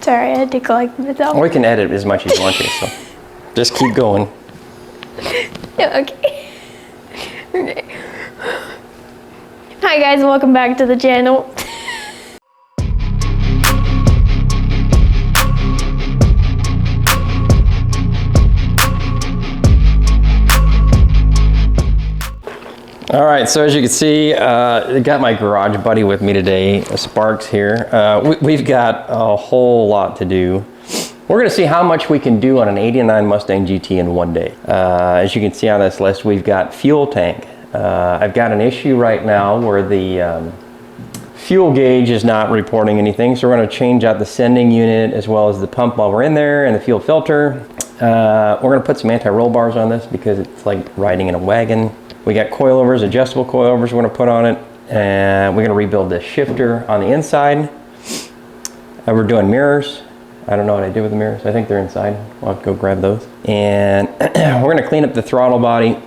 Sorry, I had to collect myself. We can edit as much as you want to, so just keep going. Yeah, okay. Okay. Hi guys, welcome back to the channel. All right, so as you can see, I got my garage buddy with me today, Sparks here. We've got a whole lot to do. We're gonna see how much we can do on an '89 Mustang GT in one day. As you can see on this list, we've got fuel tank. I've got an issue right now where the fuel gauge is not reporting anything, so we're gonna change out the sending unit as well as the pump while we're in there and the fuel filter. We're gonna put some anti-roll bars on this because it's like riding in a wagon. We got coilovers, adjustable coilovers we're gonna put on it, and we're gonna rebuild the shifter on the inside. We're doing mirrors. I don't know what I did with the mirrors. I think they're inside. I'll have to go grab those. And we're gonna clean up the throttle body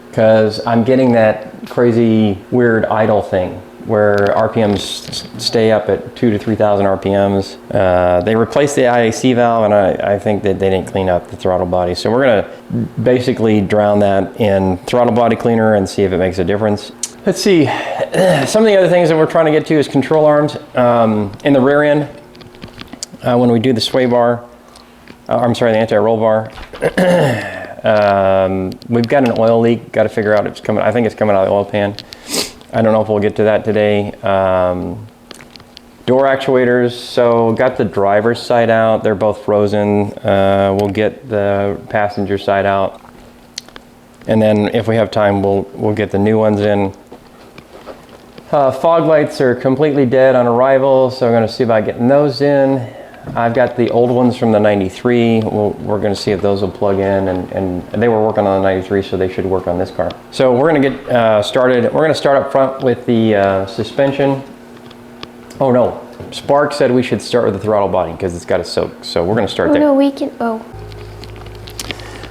because I'm getting that crazy, weird idle thing where RPMs stay up at 2,000 to 3,000 RPMs. They replaced the IAC valve, and I think that they didn't clean up the throttle body. So we're gonna basically drown that in throttle body cleaner and see if it makes a difference. Let's see, some of the other things that we're trying to get to is control arms in the rear end. When we do the sway bar, I'm sorry, the anti-roll bar. We've got an oil leak, got to figure out if it's coming, I think it's coming out of the oil pan. I don't know if we'll get to that today. Door actuators, so got the driver's side out. They're both frozen. We'll get the passenger side out. And then if we have time, we'll get the new ones in. Fog lights are completely dead on arrival, so I'm gonna see about getting those in. I've got the old ones from the 93. We're gonna see if those will plug in, and they were working on the 93, so they should work on this car. So we're gonna get started. We're gonna start up front with the suspension. Oh no, Spark said we should start with the throttle body because it's got to soak. So we're gonna start there. No, we can, All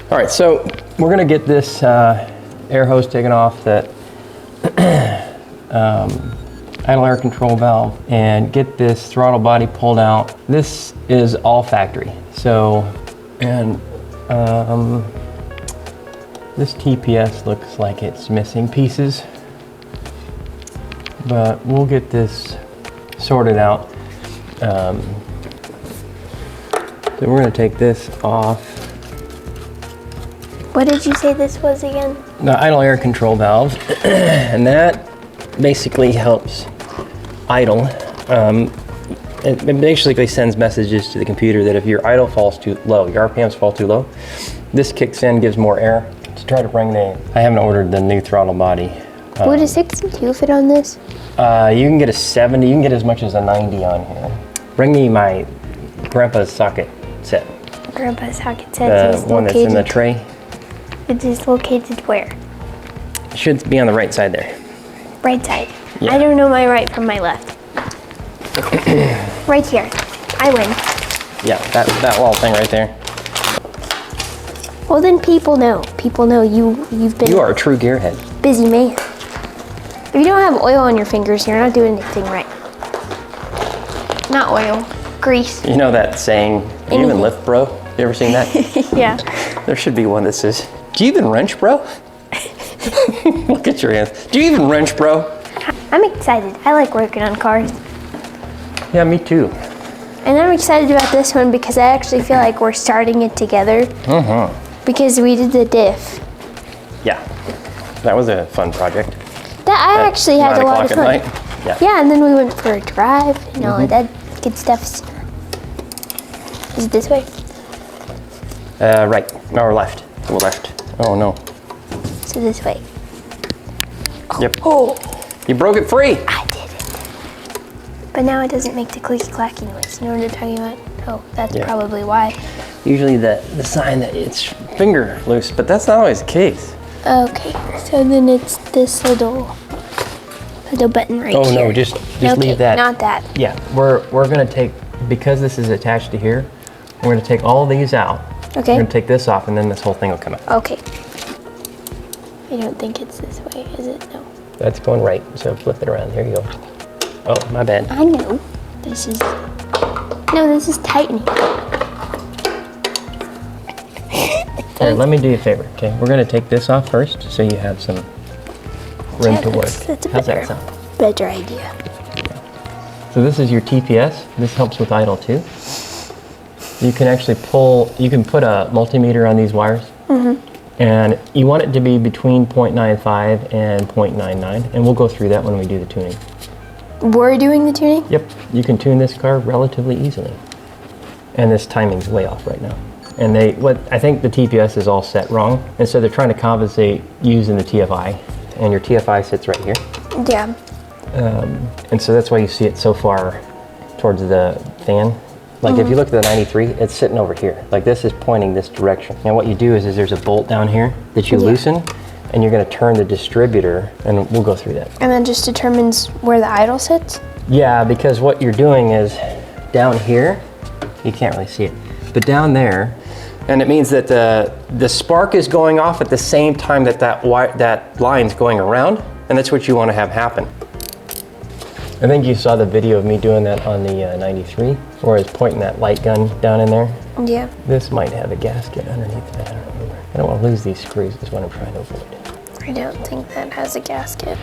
right, so we're gonna get this air hose taken off that idle air control valve and get this throttle body pulled out. This is all factory. So, and this TPS looks like it's missing pieces, but we'll get this sorted out. So we're gonna take this off. What did you say this was again? The idle air control valve, and that basically helps idle. It basically sends messages to the computer that if your idle falls too low, your RPMs fall too low, this kicks in, gives more air to try to bring the, I haven't ordered the new throttle body. Would a 62 fit on this? You can get a 70, you can get as much as a 90 on here. Bring me my grandpa's socket set. Grandpa's socket set is the one that's in the tray. It is located where? It should be on the right side there. Right side. Yeah. I don't know my right from my left. Right here. I win. Yeah, that little thing right there. Well, then people know. People know you've been. You are a true gearhead. Busy man. If you don't have oil on your fingers, you're not doing anything right. Not oil, grease. You know that saying, "Do you even lift, bro?" You ever seen that? Yeah. There should be one that says, "Do you even wrench, bro?" Look at your hands. Do you even wrench, bro? I'm excited. I like working on cars. Yeah, me too. And I'm excited about this one because I actually feel like we're starting it together. Because we did the diff. Yeah, that was a fun project. That I actually had a lot of fun. Night. Yeah. Yeah, and then we went for a drive and all of that good stuff. Is it this way? Right, or left, to the left. Oh no. So this way. Yep. Oh. You broke it free. I did it. But now it doesn't make the clicky clacky noise. You know what I'm talking about? Oh, that's probably why. Usually the sign that it's finger loose, but that's not always the case. Okay, so then it's this little button right here. Oh no, just leave that. Not that. Yeah, we're gonna take, because this is attached to here, we're gonna take all these out. Okay. We're gonna take this off and then this whole thing will come out. Okay. I don't think it's this way, is it? No. That's going right, so flip it around. Here you go. Oh, my bad. I know. This is No, this is tightening. Here, let me do you a favor, okay? We're gonna take this off first, so you have some room to work. That's a How's that sound? better idea. So this is your TPS. This helps with idle too. You can actually you can put a multimeter on these wires. And you want it to be between 0.95 and 0.99, and we'll go through that when we do the tuning. We're doing the tuning? Yep, you can tune this car relatively easily. And this timing's way off right now. And I think the TPS is all set wrong, and so they're trying to compensate using the TFI, and your TFI sits right here. Yeah. And so that's why you see it so far towards the fan. Like if you look at the 93, it's sitting over here. Like this is pointing this direction. And what you do is there's a bolt down here that you loosen, and you're gonna turn the distributor, and we'll go through that. And then just determines where the idle sits? Yeah, because what you're doing is down here, you can't really see it, but down there, and it means that the spark is going off at the same time that line's going around, and that's what you wanna have happen. I think you saw the video of me doing that on the 93, where I was pointing that light gun down in there. Yeah. This might have a gasket underneath it, I don't remember. I don't want to lose these screws, is what I'm trying to avoid. I don't think that has a gasket.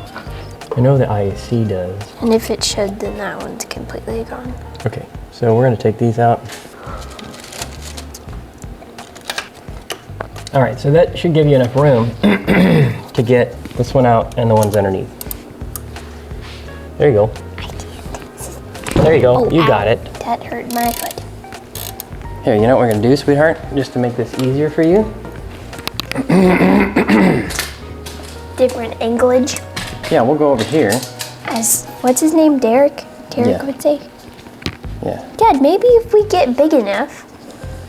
I know the IAC does. And if it should, then that one's completely gone. Okay, so we're gonna take these out. All right, so that should give you enough room to get this one out and the ones underneath. There you go. There you go, you got it. That hurt my foot. Here, you know what we're gonna do, sweetheart? Just to make this easier for you. Different anglage. Yeah, we'll go over here. What's his name? Derek? Derek would say. Yeah. Dad, maybe if we get big enough,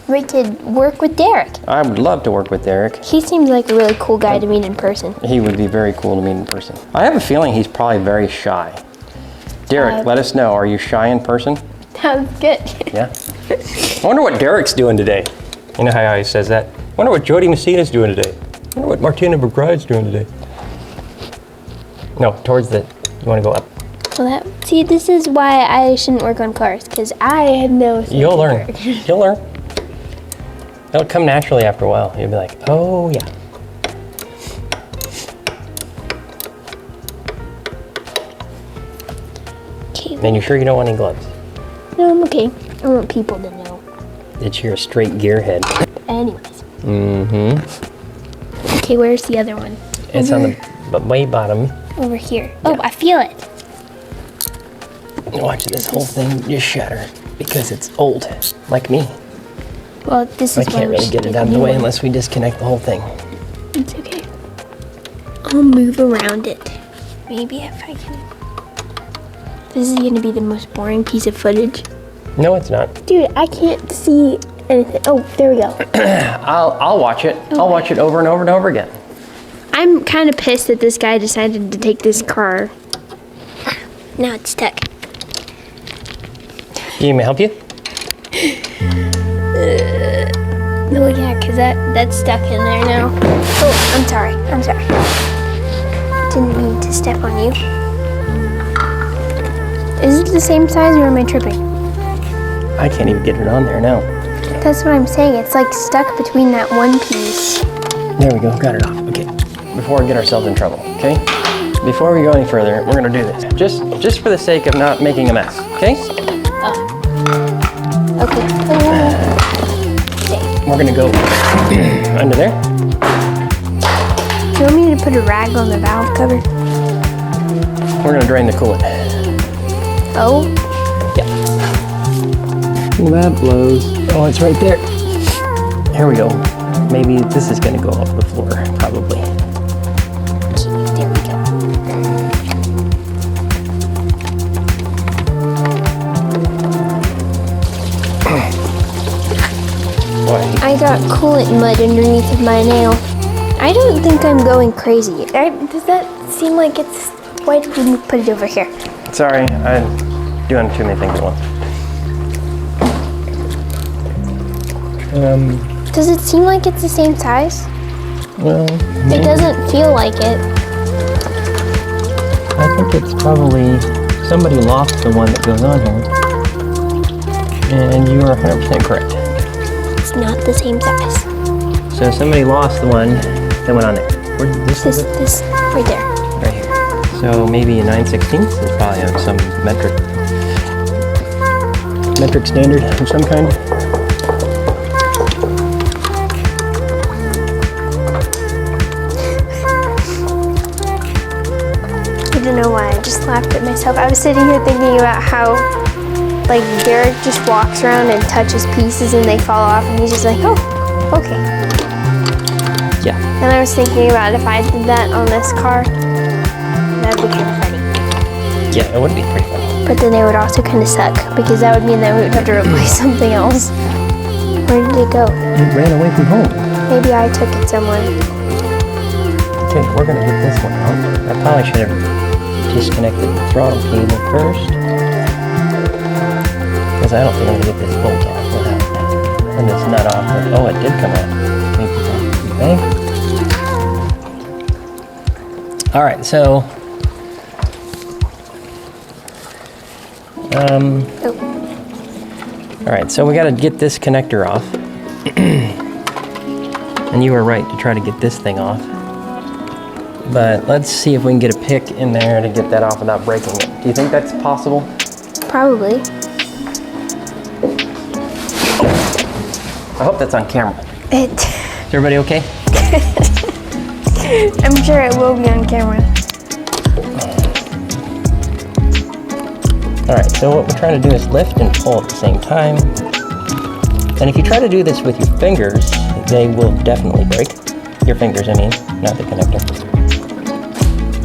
we could work with Derek. I would love to work with Derek. He seems like a really cool guy to meet in person. He would be very cool to meet in person. I have a feeling he's probably very shy. Derek, let us know, are you shy in person? Sounds good. Yeah. I wonder what Derek's doing today. You know how he always says that? I wonder what Jody Messina's doing today. I wonder what Martina McBride's doing today. No, towards you want to go up. Well, see, this is why I shouldn't work on cars, because I have no sense You'll of learn. humor. You'll learn. It'll come naturally after a while. You'll be like, oh yeah. Okay. And you sure you don't want any gloves? No, I'm okay. I want people to know. That you're a straight gearhead. Anyways. Mm-hmm. Okay, where's the other one? It's on the way bottom. Over here. Oh, I feel it. Watch this whole thing just shatter because it's old, like me. Well, this I is why can't we really should get make it a out of the new way one. unless we disconnect the whole thing. It's okay. I'll move around it. Maybe if I can. This is gonna be the most boring piece of footage. No, it's not. Dude, I can't see anything. Oh, there we go. I'll watch it. I'll watch it over and over and over again. I'm kind of pissed that this guy decided to take this car. Now it's stuck. You need me to help you? Oh yeah, because that's stuck in there now. Oh, I'm sorry. I'm sorry. Didn't mean to step on you. Is it the same size or am I tripping? I can't even get it on there now. That's what I'm saying. It's like stuck between that one piece. There we go. Got it off. Okay. Before we get ourselves in trouble, okay? Before we go any further, we're gonna do this. Just for the sake of not making a mess, okay? Okay. We're gonna go under there. Do you want me to put a rag on the valve cover? We're gonna drain the coolant. Oh, Yeah. Well, that blows. Oh, it's right there. Here we go. Maybe this is gonna go off the floor, probably. there we go. Boy, I got coolant mud underneath of my nail. I don't think I'm going crazy. Does that seem like it's... Why did you put it over here? sorry, I'm doing too many things at once. Does it seem like it's the same size? Well, It doesn't feel like it. I think it's probably somebody lost the one that goes on here. And you are 100% correct. It's not the same size. So somebody lost the one that went on there. Where, this right there. right here. So maybe a 9/16. It's probably of some metric standard of some kind. I don't know why, I just laughed at myself. I was sitting here thinking about how, like, Derek just walks around and touches pieces and they fall off, and he's just like, oh, okay. Yeah. Then I was thinking about if I did that on this car, that would be kind of funny. Yeah, it would be pretty funny. But then it would also kind of suck, because that would mean that we would have to replace something else. Where did it go? It ran away from home. Maybe I took it somewhere. Okay, we're gonna get this one out. I probably should have disconnected the throttle cable first, because I don't think I'm gonna get this bolt off without and this nut off. But, oh, it did come off. Maybe all right, so all right, so we got to get this connector off, and you were right to try to get this thing off. But let's see if we can get a pick in there to get that off without breaking it. Do you think that's possible? Probably. I hope that's on camera. Is everybody okay? I'm sure it will be on camera. All right, so what we're trying to do is lift and pull at the same time. And if you try to do this with your fingers, they will definitely break. Your fingers, I mean, not the connector.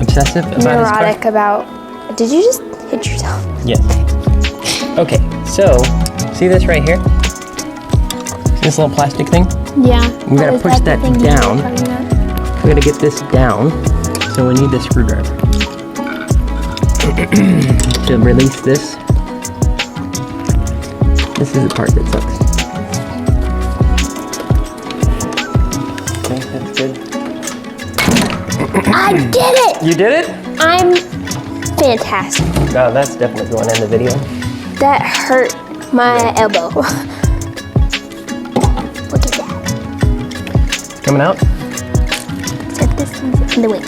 Obsessive about Neurotic about. Did you just hit yourself? Yes. Okay, so see this right here? See this little plastic thing? Yeah. We gotta push that down. We gotta get this down, so we need this screwdriver to release this. This is the part that sucks. Okay, that's good. I did it! You did it? I'm fantastic. No, that's definitely going in the video. That hurt my elbow. Look at that. Coming out? Set this in the way.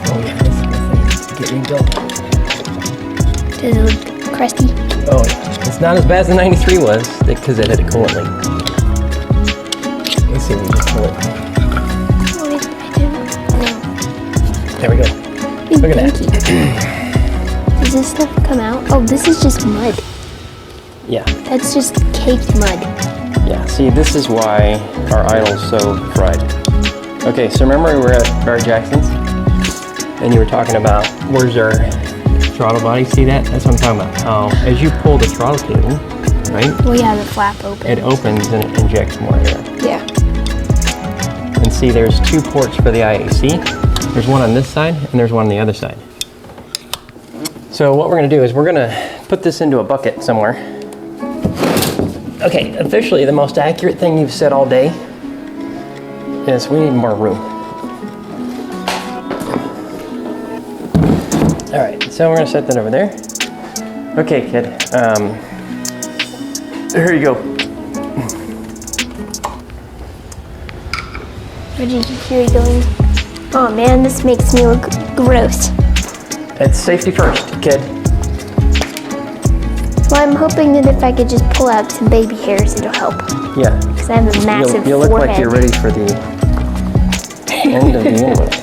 Oh yeah, this is getting going. Does it look crusty? Oh yeah. It's not as bad as the 93 was, because it had a coolant leak. Let's see if we can pull it. Wait, I didn't. There we go. Look at that. Does this stuff come out? Oh, this is just mud. Yeah. That's just caked mud. Yeah, see, this is why our idle's so fried. Okay, so remember we were at Bar Jackson's? And you were talking about, where's our throttle body? See that? That's what I'm talking about. How, as you pull the throttle cable, right? Well, yeah, the flap opens. It opens and it injects more air. Yeah. And see, there's two ports for the IAC. There's one on this side and there's one on the other side. So what we're gonna do is we're gonna put this into a bucket somewhere. Okay, officially the most accurate thing you've said all day is we need more room. All right, so we're gonna set that over there. Okay, kid, here you go. Where did you hear it going? Oh man, this makes me look gross. It's safety first, kid. Well, I'm hoping that if I could just pull out some baby hairs, it'll help. Yeah. Because I have a massive You'll look forehead. like you're ready for the end of the universe.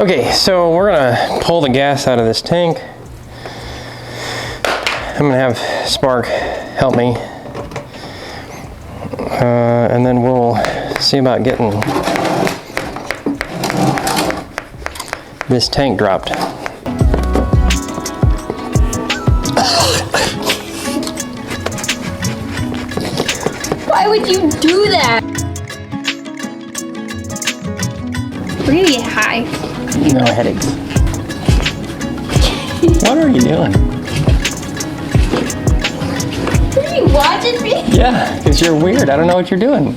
Okay, so we're gonna pull the gas out of this tank. I'm gonna have Spark help me. And then we'll see about getting this tank dropped. Why would you do that? We're gonna get high. No headaches. What are you doing? Are you watching me? Yeah, because you're weird. I don't know what you're doing.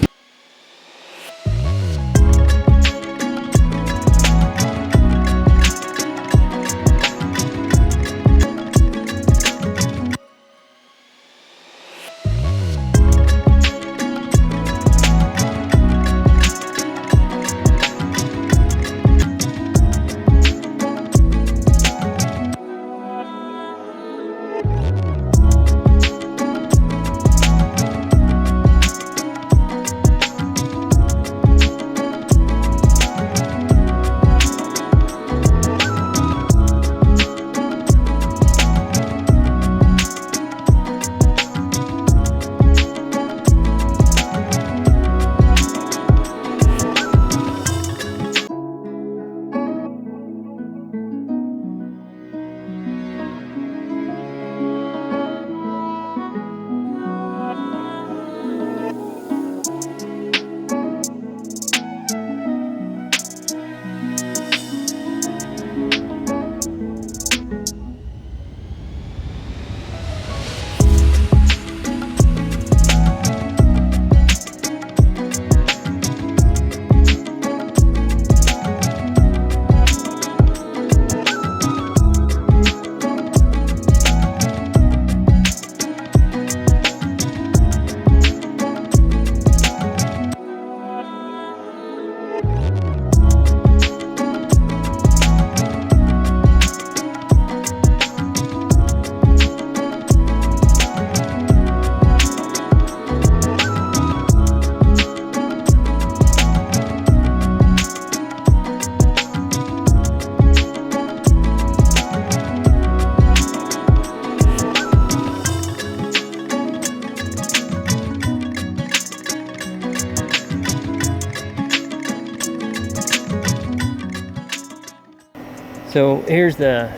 So here's the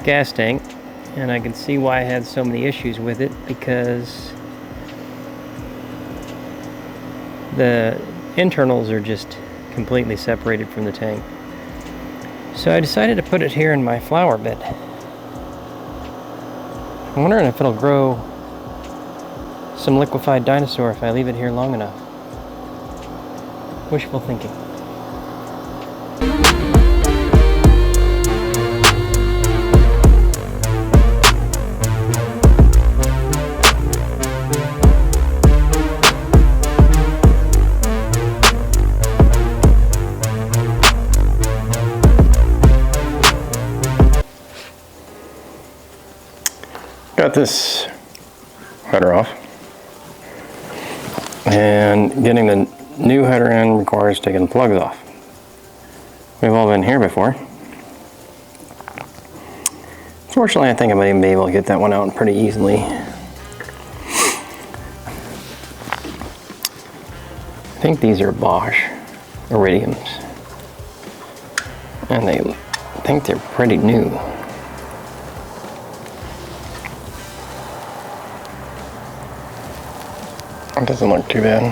gas tank, and I can see why I had so many issues with it, because the internals are just completely separated from the tank. So I decided to put it here in my flower bed. I'm wondering if it'll grow some liquefied dinosaur if I leave it here long enough. Wishful thinking. Got this header off, and getting the new header in requires taking the plugs off. We've all been here before. Fortunately, I think I might be able to get that one out pretty easily. I think these are Bosch Iridiums, and I think they're pretty new. It doesn't look too bad.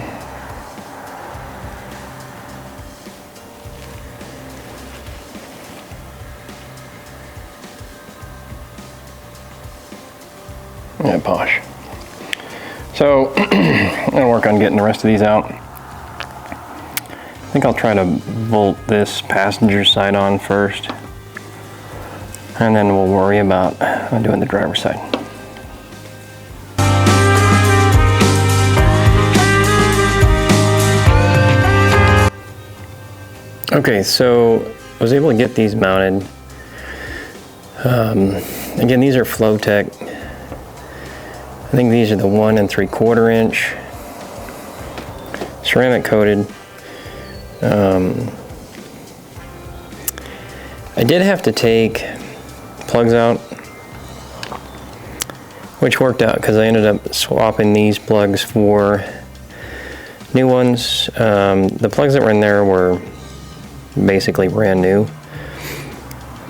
Yeah, Bosch. So I'm gonna work on getting the rest of these out. I think I'll try to bolt this passenger side on first, and then we'll worry about doing the driver's side. Okay, so I was able to get these mounted. Again, these are Flowtech. I think these are the 1 3/4 inch ceramic coated. I did have to take plugs out, which worked out because I ended up swapping these plugs for new ones. The plugs that were in there were basically brand new,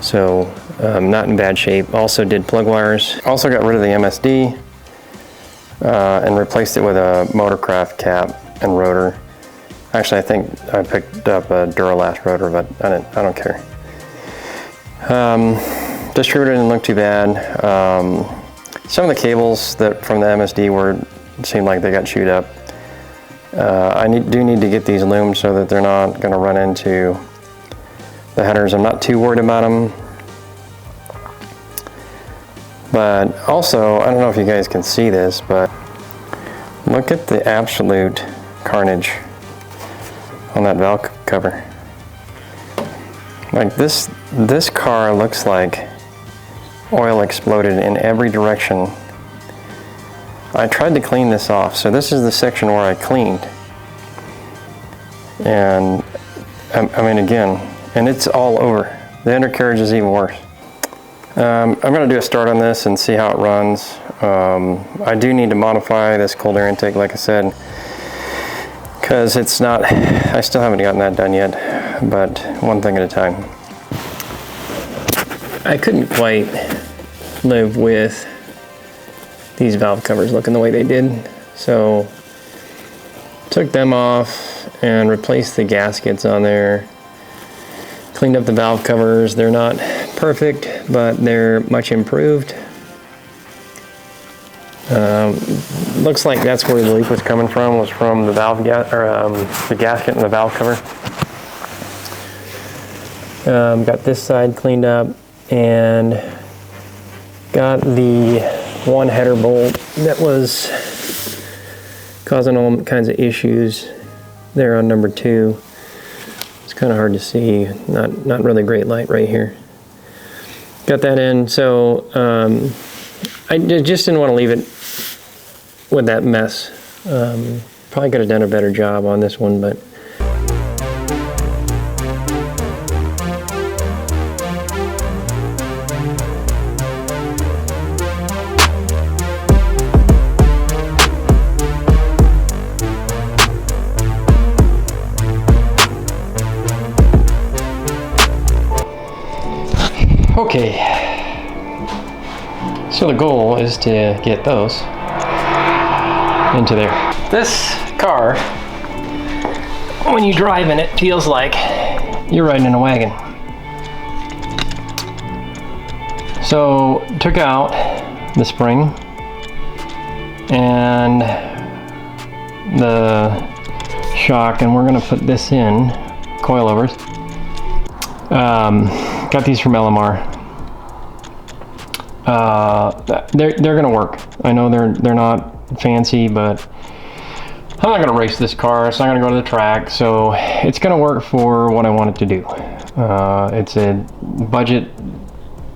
so not in bad shape. Also did plug wires. Also got rid of the MSD and replaced it with a Motorcraft cap and rotor. Actually, I think I picked up a Duralast rotor, but I don't care. Distributor didn't look too bad. Some of the cables that from the MSD seemed like they got chewed up. I do need to get these loomed so that they're not going to run into the headers. I'm not too worried about them. But also, I don't know if you guys can see this, but look at the absolute carnage on that valve cover. Like this car looks like oil exploded in every direction. I tried to clean this off. So this is the section where I cleaned. And I mean, again, and it's all over. The undercarriage is even worse. I'm going to do a start on this and see how it runs. I do need to modify this cold air intake, like I said, because it's not, I still haven't gotten that done yet, but one thing at a time. I couldn't quite live with these valve covers looking the way they did, so took them off and replaced the gaskets on there. Cleaned up the valve covers. They're not perfect, but they're much improved. Looks like that's where the leak was coming from, was from the valve the gasket and the valve cover. Got this side cleaned up and got the one header bolt that was causing all kinds of issues there on number 2. It's kind of hard to see, not really great light right here. Got that in, so I just didn't want to leave it with that mess. Probably could have done a better job on this one, but okay, so the goal is to get those into there. This car, when you drive in it, feels like you're riding in a wagon. So took out the spring and the shock, and we're going to put this in coilovers. Got these from LMR. They're gonna work. I know they're not fancy, but I'm not gonna race this car. It's not gonna go to the track, so it's gonna work for what I want it to do. It's a budget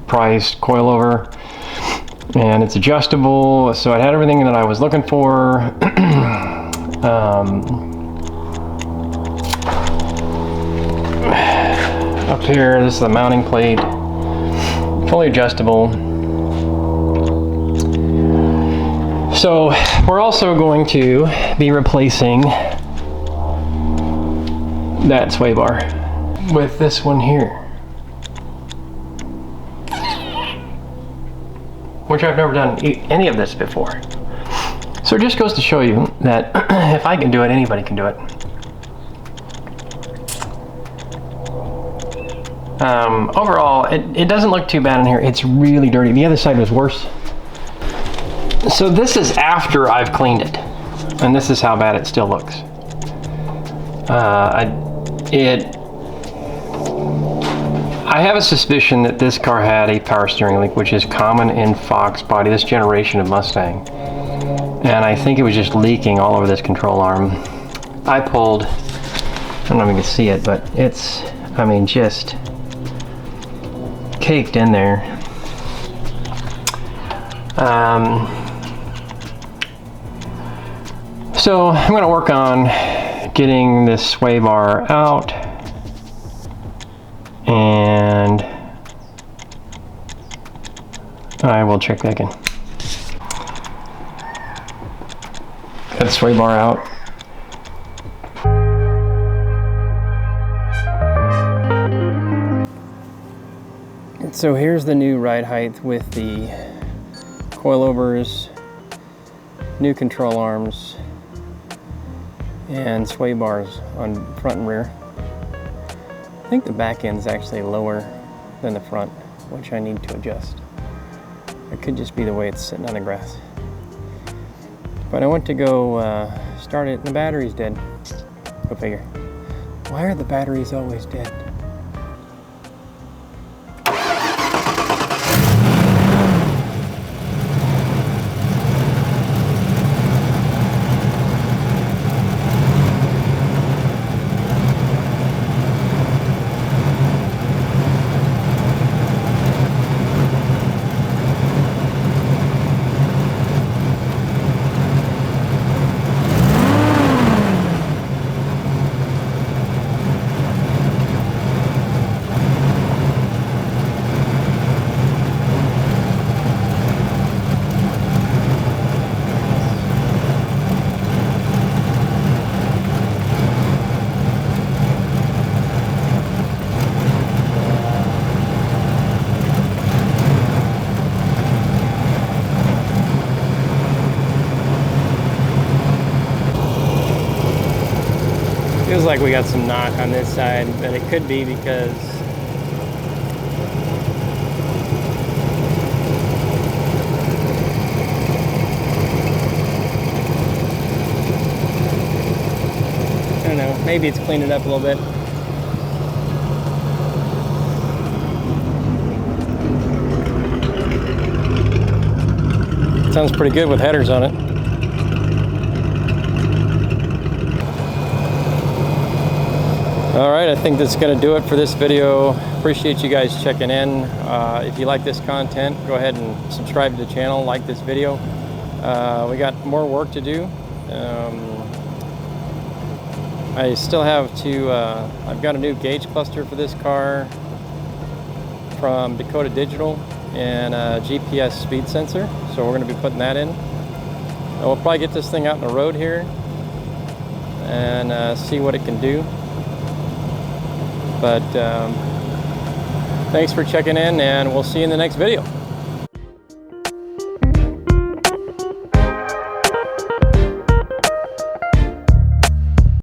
priced coilover, and it's adjustable, so it had everything that I was looking for. Up here, this is the mounting plate, fully adjustable. So we're also going to be replacing that sway bar with this one here, which I've never done any of this before. So it just goes to show you that if I can do it, anybody can do it. Overall, it doesn't look too bad in here. It's really dirty. The other side was worse. So this is after I've cleaned it, and this is how bad it still looks. I have a suspicion that this car had a power steering leak, which is common in Fox body, this generation of Mustang. And I think it was just leaking all over this control arm. I pulled, I don't know if you can see it, but it's, I mean, just caked in there. So I'm going to work on getting this sway bar out and I will check back in. Got the sway bar out. So here's the new ride height with the coilovers, new control arms, and sway bars on front and rear. I think the back end's actually lower than the front, which I need to adjust. It could just be the way it's sitting on the grass. But I went to go start it and the battery's dead. Go figure. Why are the batteries always dead? Feels like we got some knock on this side, but it could be because I don't know, maybe it's cleaned it up a little bit. Sounds pretty good with headers on it. All right, I think that's gonna do it for this video. Appreciate you guys checking in. If you like this content, go ahead and subscribe to the channel, like this video. We got more work to do. I still have to, I've got a new gauge cluster for this car from Dakota Digital and a GPS speed sensor. So we're gonna be putting that in. We'll probably get this thing out on the road here and see what it can do. But thanks for checking in, and we'll see you in the next video.